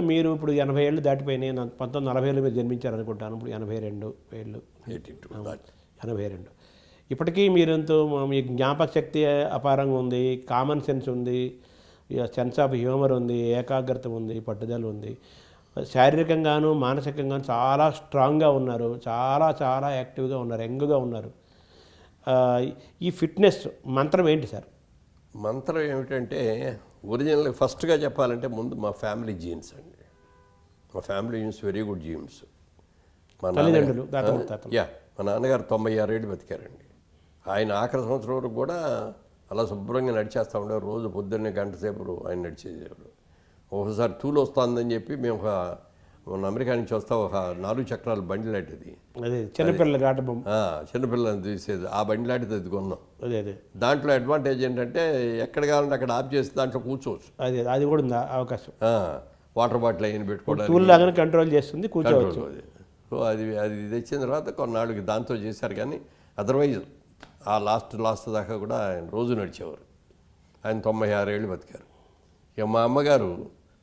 మీరు ఇప్పుడు 80 ఏళ్ళు దాటిపోయినాయి. 1940లో మీరు జన్మించారనుకుంటాను. ఇప్పుడు 82 ఏళ్ళు. 82. ఇప్పటికీ మీరంతో మీ జ్ఞాపక శక్తి అపారంగా ఉంది, కామన్ సెన్స్ ఉంది, సెన్స్ ఆఫ్ హ్యూమర్ ఉంది, ఏకాగ్రత ఉంది, పట్టుదల ఉంది. శారీరకంగాను మానసికంగాను చాలా స్ట్రాంగ్గా ఉన్నారు, చాలా చాలా యాక్టివ్గా ఉన్నారు, యంగ్గా ఉన్నారు. ఈ ఫిట్నెస్ మంత్రం ఏంటి సార్? మంత్రం ఏమిటంటే ఒరిజినల్ ఫస్ట్గా చెప్పాలంటే ముందు మా ఫ్యామిలీ జీన్స్ అండి. మా family genes very good jeans. మా తల్లిదండ్రులు మా నాన్నగారు 96 ఏళ్ళు బతికారండి. ఆయన ఆఖరి సంవత్సరం వరకు కూడా అలా శుభ్రంగా నడిచేస్తూ ఉండేవారు. రోజు పొద్దున్నే గంట సేపు ఆయన నడిచేసేవారు. ఒకసారి తూలు వస్తుందని చెప్పి మేము మన అమెరికా నుంచి వస్తా ఒక 4 చక్రాల బండి లాంటిది, చిన్నపిల్లలని తీసేది, ఆ బండి లాంటిది అది కొన్నాం. దాంట్లో అడ్వాంటేజ్ ఏంటంటే ఎక్కడ కావాలంటే అక్కడ ఆఫ్ చేసి దాంట్లో కూర్చోవచ్చు. అది కూడా ఉంది అవకాశం. వాటర్ బాటిల్ అయిన పెట్టుకోవడానికి కంట్రోల్ చేస్తుంది, కూర్చోవచ్చు. సో అది తెచ్చిన తర్వాత కొన్నాళ్ళకి దాంతో చేశారు. కానీ అదర్వైజ్ ఆ లాస్ట్ దాకా కూడా ఆయన రోజు నడిచేవారు. ఆయన 96 ఏళ్ళు బతికారు. ఇక మా అమ్మగారు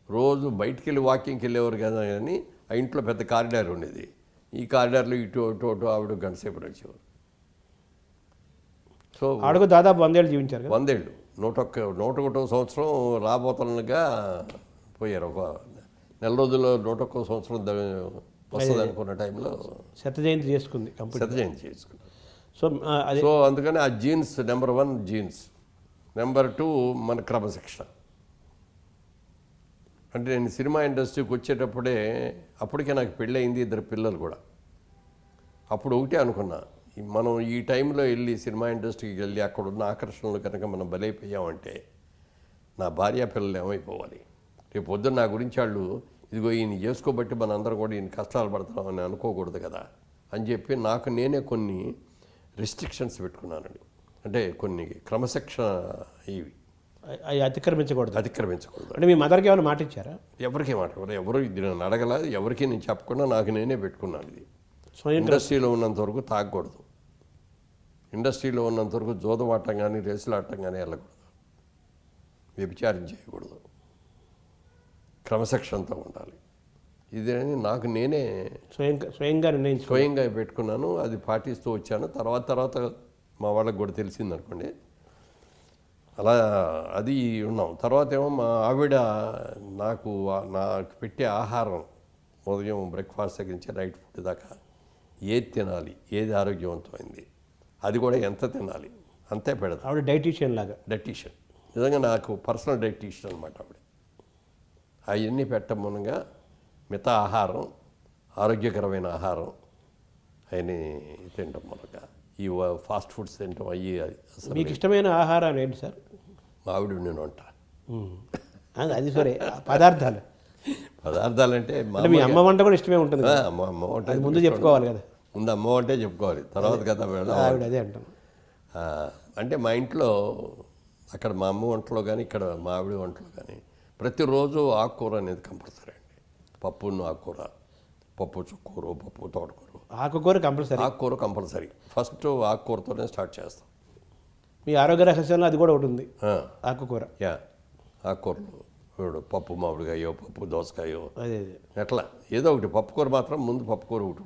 రోజు బయటికి వెళ్ళి వాకింగ్కి వెళ్ళేవారు కదా, కానీ ఆ ఇంట్లో పెద్ద కారిడార్ ఉండేది. ఈ కారిడార్లో ఇటు ఆవిడ గంట సేపు నడిచేవారు. సో ఆవిడకు దాదాపు 100 ఏళ్ళు జీవించారు. 100 ఏళ్ళు 101వ సంవత్సరం రాబోతున్నగా పోయారు. ఒక నెల రోజుల్లో 101వ సంవత్సరం వస్తుంది అనుకున్న టైంలో శత జయంతి చేసుకుంది. సో అందుకని ఆ జీన్స్ నెంబర్ 1 జీన్స్. నెంబర్ 2 మన క్రమశిక్షణ. అంటే నేను సినిమా ఇండస్ట్రీకి వచ్చేటప్పుడే అప్పటికే నాకు పెళ్ళయింది, 2 పిల్లలు కూడా. అప్పుడు ఒకటే అనుకున్నా, మనం ఈ టైంలో వెళ్ళి సినిమా ఇండస్ట్రీకి వెళ్ళి అక్కడ ఉన్న ఆకర్షణలు కనుక మనం బలైపోయామంటే నా భార్య పిల్లలు ఏమైపోవాలి? రేపు పొద్దున్న నా గురించి వాళ్ళు ఇదిగో ఈయన చేసుకోబట్టి మనందరం కూడా ఈయన కష్టాలు పడతామని అనుకోకూడదు కదా అని చెప్పి నాకు నేనే కొన్ని రెస్ట్రిక్షన్స్ పెట్టుకున్నానండి. అంటే కొన్ని క్రమశిక్షణ ఇవి అతిక్రమించకూడదు. అంటే మీ మదర్కి ఏమైనా మాట ఇచ్చారా? ఎవరికీ మాట ఎవరు ఇది నన్ను అడగలేదు, ఎవరికి నేను చెప్పకుండా నాకు నేనే పెట్టుకున్నాను. ఇది ఇండస్ట్రీలో ఉన్నంత వరకు తాగకూడదు, ఇండస్ట్రీలో ఉన్నంత వరకు జోదవాటం కానీ రేసులు ఆడటం కానీ వెళ్ళకూడదు, వ్యభిచారం చేయకూడదు, క్రమశిక్షణతో ఉండాలి. ఇది అని నాకు నేనే స్వయంగా పెట్టుకున్నాను. అది పాటిస్తూ వచ్చాను. తర్వాత మా వాళ్ళకి కూడా తెలిసిందనుకోండి, అలా అది ఉన్నాం. తర్వాత ఏమో మా ఆవిడ నాకు పెట్టే ఆహారం ఉదయం బ్రేక్ఫాస్ట్ దగ్గర నుంచి నైట్ ఫుడ్ దాకా ఏది తినాలి, ఏది ఆరోగ్యవంతమైంది, అది కూడా ఎంత తినాలి అంతే పెడతాను. ఆవిడ డైటీషియన్ నిజంగా నాకు పర్సనల్ డైటీషియన్ అనమాట ఆవిడ. అవన్నీ పెట్టడం మూలంగా మిగతా ఆహారం, ఆరోగ్యకరమైన ఆహారం అవన్నీ తినడం మూలంగా ఈ ఫాస్ట్ ఫుడ్స్ తినటం అయ్యి. మీకు ఇష్టమైన ఆహారం ఏంటి సార్? మా ఆవిడ నేను వంట. అది సరే, పదార్థాలు అంటే మీ అమ్మ వంట కూడా ఇష్టమే ఉంటుంది. అమ్మ వంట ముందు చెప్పుకోవాలి కదా. ముందు అమ్మ వంటే చెప్పుకోవాలి, తర్వాత కదా ఆవిడ అదే అంటాను. అంటే మా ఇంట్లో అక్కడ మా అమ్మ వంటలో కానీ ఇక్కడ మా ఆవిడ వంటలో కానీ ప్రతిరోజు ఆకుకూర అనేది కంపల్సరీ అండి. పప్పును ఆకుకూర, పప్పు చుక్కూర, పప్పు తోటకూర, ఆకుకూర కంపల్సరీ. ఫస్ట్ ఆకుకూరతోనే స్టార్ట్ చేస్తాం. మీ ఆరోగ్య రహస్యంలో అది కూడా ఒకటి ఉంది, ఆకుకూర. ఆకుకూరలు పప్పు మామిడికాయో, పప్పు దోసకాయో, ఎట్లా ఏదో ఒకటి. పప్పుకూర మాత్రం ముందు పప్పుకూర ఒకటి